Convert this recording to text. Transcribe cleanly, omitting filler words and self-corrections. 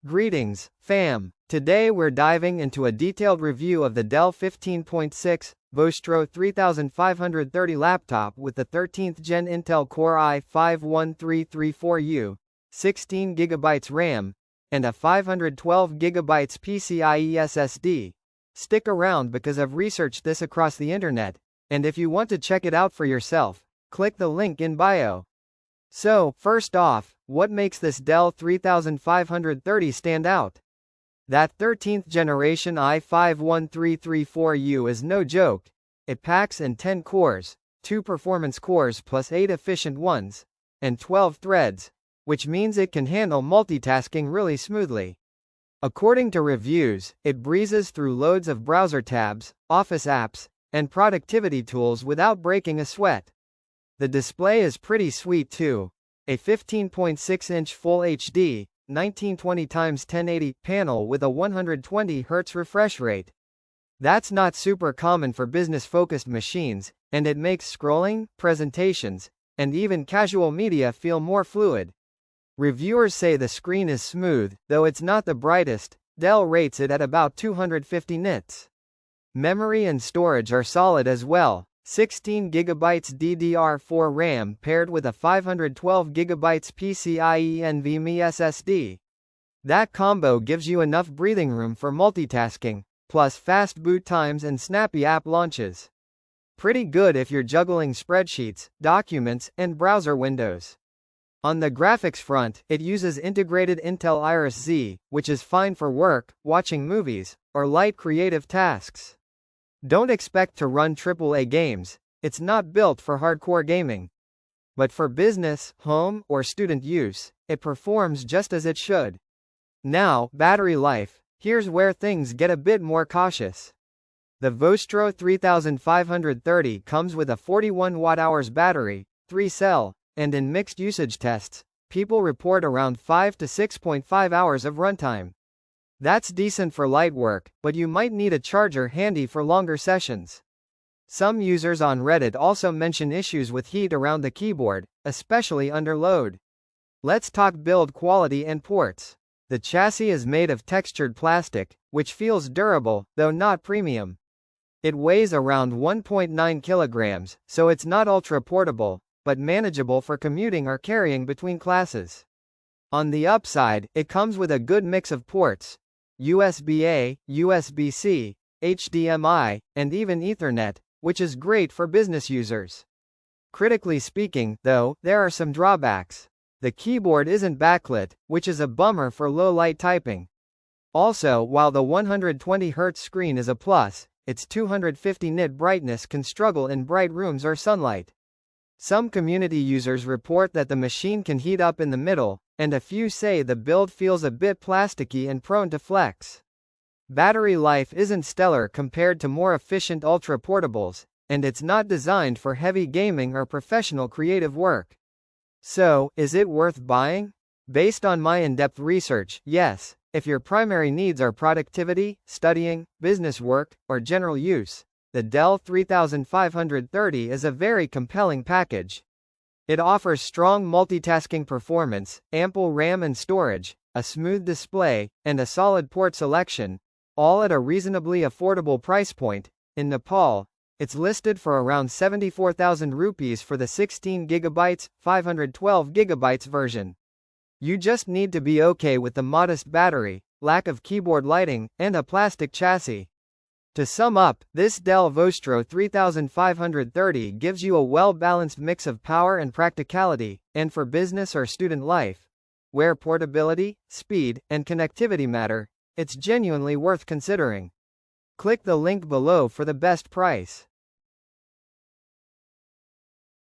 Greetings, fam. Today we're diving into a detailed review of the Dell 15.6 Vostro 3530 laptop with the 13th Gen Intel Core i5-1334U, 16GB RAM, and a 512GB PCIe SSD. Stick around because I've researched this across the internet, and if you want to check it out for yourself, click the link in bio. So, first off, what makes this Dell 3530 stand out? That 13th generation i5-1334U is no joke. It packs in 10 cores, 2 performance cores plus 8 efficient ones, and 12 threads, which means it can handle multitasking really smoothly. According to reviews, it breezes through loads of browser tabs, office apps, and productivity tools without breaking a sweat. The display is pretty sweet too. A 15.6-inch Full HD, 1920x1080 panel with a 120Hz refresh rate. That's not super common for business-focused machines, and it makes scrolling, presentations, and even casual media feel more fluid. Reviewers say the screen is smooth, though it's not the brightest. Dell rates it at about 250 nits. Memory and storage are solid as well. 16GB DDR4 RAM paired with a 512GB PCIe NVMe SSD. That combo gives you enough breathing room for multitasking, plus fast boot times and snappy app launches. Pretty good if you're juggling spreadsheets, documents, and browser windows. On the graphics front, it uses integrated Intel Iris Xe, which is fine for work, watching movies, or light creative tasks. Don't expect to run AAA games, it's not built for hardcore gaming. But for business, home, or student use, it performs just as it should. Now, battery life. Here's where things get a bit more cautious. The Vostro 3530 comes with a 41 Wh battery, 3-cell, and in mixed usage tests, people report around 5 to 6.5 hours of runtime. That's decent for light work, but you might need a charger handy for longer sessions. Some users on Reddit also mention issues with heat around the keyboard, especially under load. Let's talk build quality and ports. The chassis is made of textured plastic, which feels durable, though not premium. It weighs around 1.9 kilograms, so it's not ultra portable, but manageable for commuting or carrying between classes. On the upside, it comes with a good mix of ports: USB-A, USB-C, HDMI, and even Ethernet, which is great for business users. Critically speaking, though, there are some drawbacks. The keyboard isn't backlit, which is a bummer for low-light typing. Also, while the 120Hz screen is a plus, its 250 nit brightness can struggle in bright rooms or sunlight. Some community users report that the machine can heat up in the middle, and a few say the build feels a bit plasticky and prone to flex. Battery life isn't stellar compared to more efficient ultra-portables, and it's not designed for heavy gaming or professional creative work. So, is it worth buying? Based on my in-depth research, yes, if your primary needs are productivity, studying, business work, or general use, the Dell 3530 is a very compelling package. It offers strong multitasking performance, ample RAM and storage, a smooth display, and a solid port selection, all at a reasonably affordable price point. In Nepal, it's listed for around 74,000 rupees for the 16GB, 512GB version. You just need to be okay with the modest battery, lack of keyboard lighting, and a plastic chassis. To sum up, this Dell Vostro 3530 gives you a well-balanced mix of power and practicality, and for business or student life, where portability, speed, and connectivity matter, it's genuinely worth considering. Click the link below for the best price.